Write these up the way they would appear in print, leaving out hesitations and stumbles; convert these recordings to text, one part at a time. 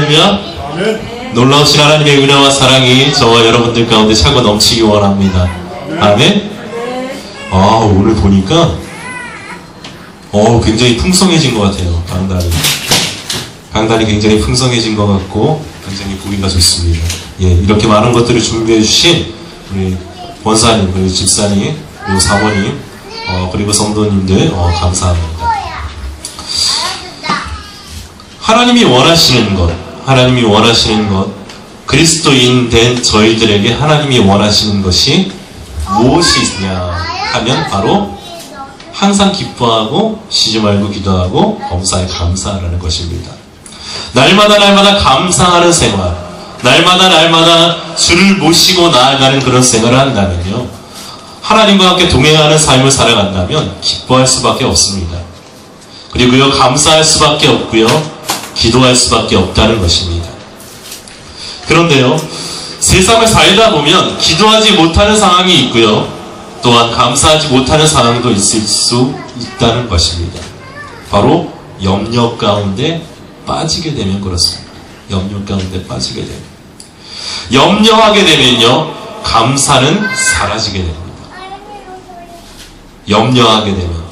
할렐루야. 놀라우신 하나님의 은혜와 사랑이 저와 여러분들 가운데 차고 넘치기 원합니다. 아멘. 오늘 보니까 굉장히 풍성해진 것 같아요. 강단이 굉장히 풍성해진 것 같고 굉장히 보기가 좋습니다. 예, 이렇게 많은 것들을 준비해 주신 우리 권사님, 그리고 집사님, 그리고 사모님, 그리고 성도님들 감사합니다. 하나님이 원하시는 것, 그리스도인 된 저희들에게 하나님이 원하시는 것이 무엇이냐 하면 바로 항상 기뻐하고 쉬지 말고 기도하고 범사에 감사하라는 것입니다. 날마다 감사하는 생활, 날마다 주를 모시고 나아가는 그런 생활을 한다면요, 하나님과 함께 동행하는 삶을 살아간다면 기뻐할 수밖에 없습니다. 그리고요, 감사할 수밖에 없고요, 기도할 수밖에 없다는 것입니다. 그런데요, 세상을 살다 보면 기도하지 못하는 상황이 있고요, 또한 감사하지 못하는 상황도 있을 수 있다는 것입니다. 바로 염려 가운데 빠지게 되면 그렇습니다. 염려 가운데 빠지게 되면, 염려하게 되면요, 감사는 사라지게 됩니다. 염려하게 되면.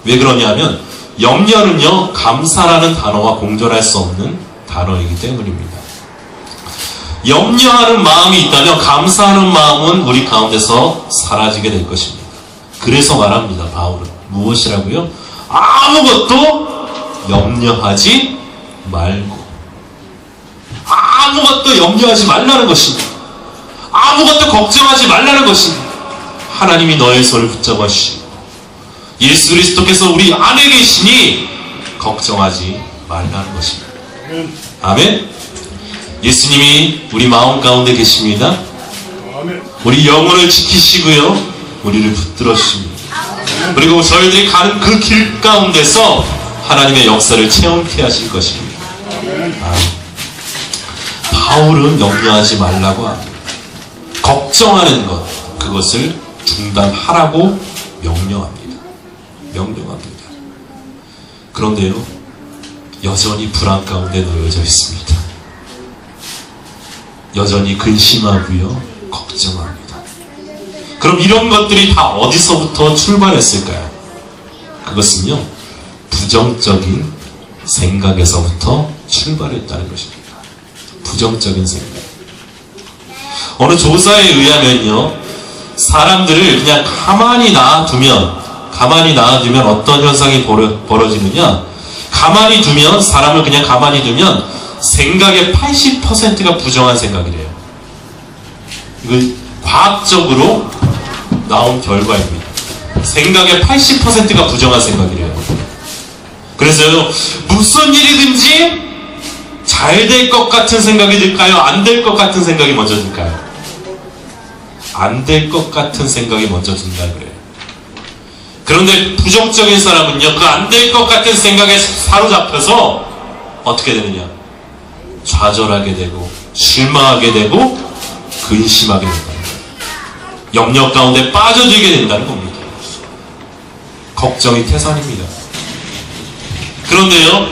왜 그러냐면 염려는요, 감사라는 단어와 공존할 수 없는 단어이기 때문입니다. 염려하는 마음이 있다면 감사하는 마음은 우리 가운데서 사라지게 될 것입니다. 그래서 말합니다, 바울은. 무엇이라고요? 아무것도 염려하지 말고. 아무것도 염려하지 말라는 것입니다. 아무것도 걱정하지 말라는 것입니다. 하나님이 너의 손을 붙잡아 주시고 예수 그리스도께서 우리 안에 계시니 걱정하지 말라는 것입니다. 아멘. 예수님이 우리 마음 가운데 계십니다. 우리 영혼을 지키시고요, 우리를 붙들어 주십니다. 그리고 저희들이 가는 그 길 가운데서 하나님의 역사를 체험케 하실 것입니다. 바울은 염려하지 말라고 합니다. 걱정하는 것, 그것을 중단하라고 명령합니다. 그런데요, 여전히 불안 가운데 놓여져 있습니다. 여전히 근심하고요, 걱정합니다. 그럼 이런 것들이 다 어디서부터 출발했을까요? 그것은요, 부정적인 생각에서부터 출발했다는 것입니다. 부정적인 생각. 어느 조사에 의하면요, 사람들을 그냥 가만히 놔두면 어떤 현상이 벌어지느냐, 사람을 그냥 가만히 두면 생각의 80%가 부정한 생각이래요. 이거 과학적으로 나온 결과입니다. 생각의 80%가 부정한 생각이래요. 그래서요, 무슨 일이든지 잘 될 것 같은 생각이 들까요? 안 될 것 같은 생각이 먼저 들까요? 안 될 것 같은 생각이 먼저 든다 그래요. 그런데 부정적인 사람은요, 그 안 될 것 같은 생각에 사로잡혀서 어떻게 되느냐? 좌절하게 되고 실망하게 되고 근심하게 된다는 거예요. 염려 가운데 빠져들게 된다는 겁니다. 걱정이 태산입니다. 그런데요,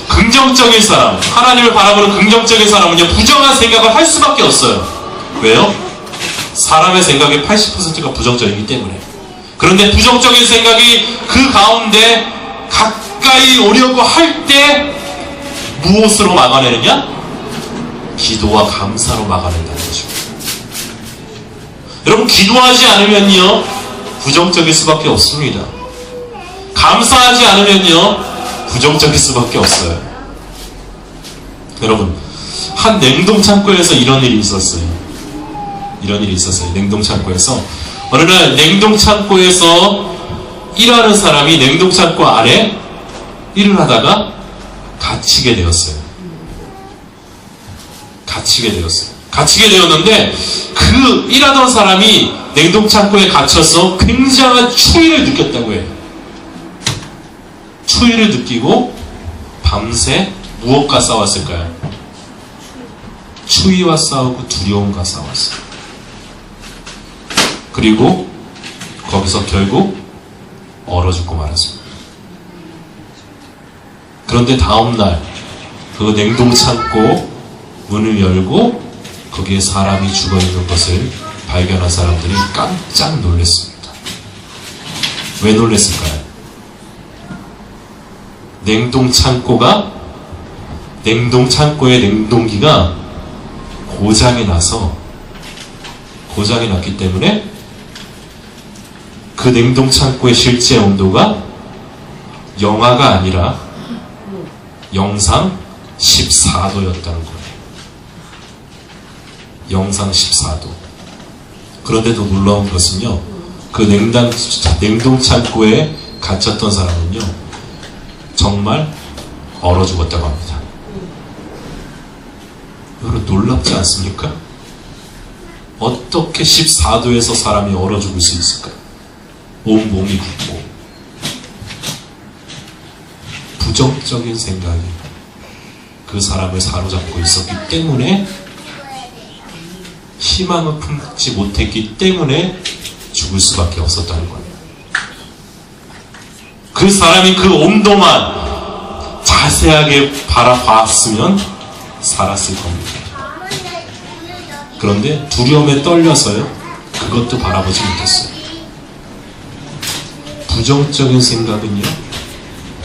긍정적인 사람, 하나님을 바라보는 긍정적인 사람은요, 부정한 생각을 할 수밖에 없어요. 왜요? 사람의 생각의 80%가 부정적이기 때문에. 그런데 부정적인 생각이 그 가운데 가까이 오려고 할 때 무엇으로 막아내느냐? 기도와 감사로 막아낸다는 것입니다. 여러분, 기도하지 않으면요, 부정적일 수밖에 없습니다. 감사하지 않으면요, 부정적일 수밖에 없어요. 여러분, 한 냉동창고에서 이런 일이 있었어요. 냉동창고에서 어느 날 냉동창고에서 일하는 사람이 냉동창고 아래 일을 하다가 갇히게 되었어요. 갇히게 되었는데 그 일하던 사람이 냉동창고에 갇혀서 굉장한 추위를 느꼈다고 해요. 추위를 느끼고 밤새 무엇과 싸웠을까요? 추위와 싸우고 두려움과 싸웠어요. 그리고 거기서 결국 얼어 죽고 말았습니다. 그런데 다음날 그 냉동창고 문을 열고 거기에 사람이 죽어있는 것을 발견한 사람들이 깜짝 놀랐습니다. 왜 놀랐을까요? 냉동창고의 냉동기가 고장이 났기 때문에 그 냉동창고의 실제 온도가 영하가 아니라 영상 14도였다는 거예요. 영상 14도. 그런데 더 놀라운 것은요, 그 냉동창고에 갇혔던 사람은요, 정말 얼어 죽었다고 합니다. 여러분 놀랍지 않습니까? 어떻게 14도에서 사람이 얼어 죽을 수 있을까요? 온 몸이 붓고. 부정적인 생각이 그 사람을 사로잡고 있었기 때문에, 희망을 품지 못했기 때문에 죽을 수밖에 없었다는 거예요. 그 사람이 그 온도만 자세하게 바라봤으면 살았을 겁니다. 그런데 두려움에 떨려서요, 그것도 바라보지 못했어요. 부정적인 생각은요,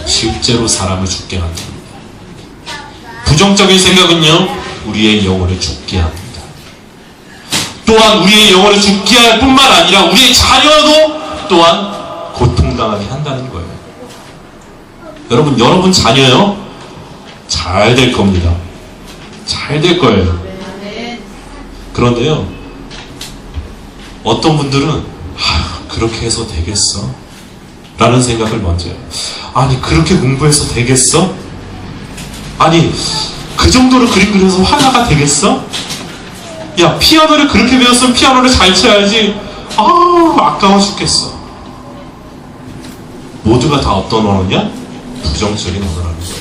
실제로 사람을 죽게 만듭니다. 부정적인 생각은요, 우리의 영혼을 죽게 합니다. 또한 우리의 영혼을 죽게 할 뿐만 아니라 우리의 자녀도 또한 고통당하게 한다는 거예요. 여러분 자녀요, 잘 될 겁니다. 잘 될 거예요. 그런데요, 어떤 분들은 그렇게 해서 되겠어? 라는 생각을 먼저 해요. 아니, 그렇게 공부해서 되겠어? 아니, 그 정도로 그림 그려서 화가가 되겠어? 야, 피아노를 그렇게 배웠으면 피아노를 잘 쳐야지. 아까워 죽겠어. 모두가 다 어떤 언어냐? 부정적인 언어라는 거예요.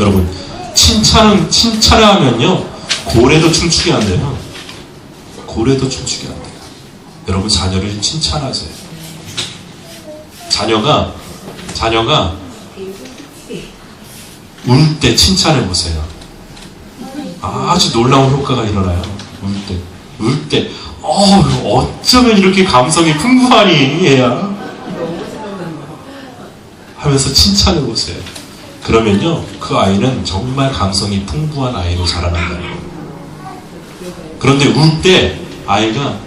여러분, 칭찬을 하면요, 고래도 춤추게 한대요. 고래도 춤추게 한대요. 여러분, 자녀를 칭찬하세요. 자녀가 울 때 칭찬해 보세요. 아주 놀라운 효과가 일어나요. 울 때, 어쩌면 이렇게 감성이 풍부하니, 얘야. 하면서 칭찬해 보세요. 그러면요, 그 아이는 정말 감성이 풍부한 아이로 자라난다는 거예요. 그런데 울 때, 아이가,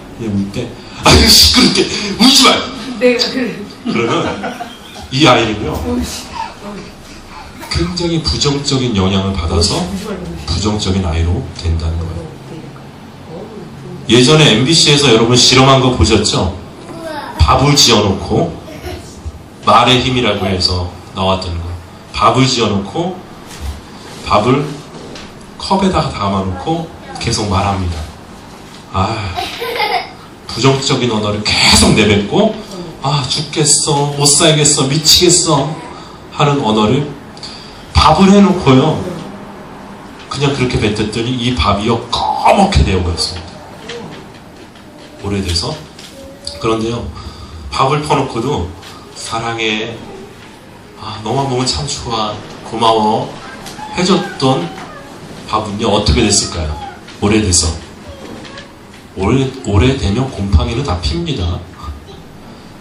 아유, 시끄럽게, 울지 마! 그러면, 이 아이는요, 굉장히 부정적인 영향을 받아서 부정적인 아이로 된다는 거예요. 예전에 MBC에서 여러분 실험한 거 보셨죠? 밥을 지어놓고, 말의 힘이라고 해서 나왔던 거. 밥을 지어놓고, 밥을 컵에다가 담아놓고 계속 말합니다. 부정적인 언어를 계속 내뱉고, 죽겠어, 못 살겠어, 미치겠어 하는 언어를 밥을 해놓고요, 그냥 그렇게 뱉었더니 이 밥이요, 꺼멓게 되어버렸습니다. 오래돼서. 그런데요, 밥을 퍼놓고도 사랑해, 너만 보면 참 좋아, 고마워 해줬던 밥은요, 어떻게 됐을까요? 오래돼서. 오래되면 곰팡이는 다 핍니다.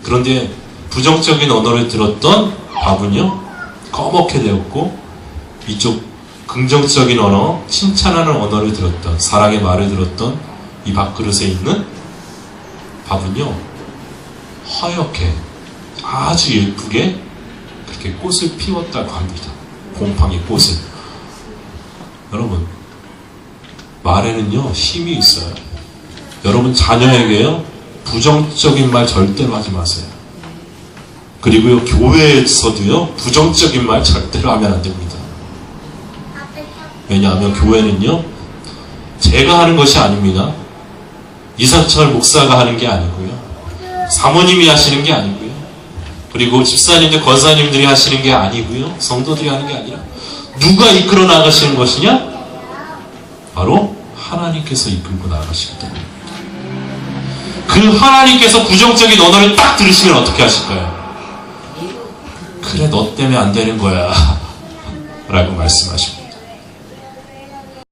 그런데 부정적인 언어를 들었던 밥은요, 꺼멓게 되었고, 이쪽 긍정적인 언어, 칭찬하는 언어를 들었던, 사랑의 말을 들었던 이 밥그릇에 있는 밥은요, 허옇게 아주 예쁘게 그렇게 꽃을 피웠다고 합니다. 곰팡이 꽃을. 여러분, 말에는요, 힘이 있어요. 여러분, 자녀에게요, 부정적인 말 절대로 하지 마세요. 그리고요, 교회에서도요, 부정적인 말 절대로 하면 안 됩니다. 왜냐하면 교회는요, 제가 하는 것이 아닙니다. 이상철 목사가 하는 게 아니고요, 사모님이 하시는 게 아니고요, 그리고 집사님들, 권사님들이 하시는 게 아니고요, 성도들이 하는 게 아니라 누가 이끌어 나가시는 것이냐? 바로 하나님께서 이끌고 나가시기 때문입니다. 그 하나님께서 부정적인 언어를 딱 들으시면 어떻게 하실까요? 그래, 너 때문에 안 되는 거야 라고 말씀하십니다.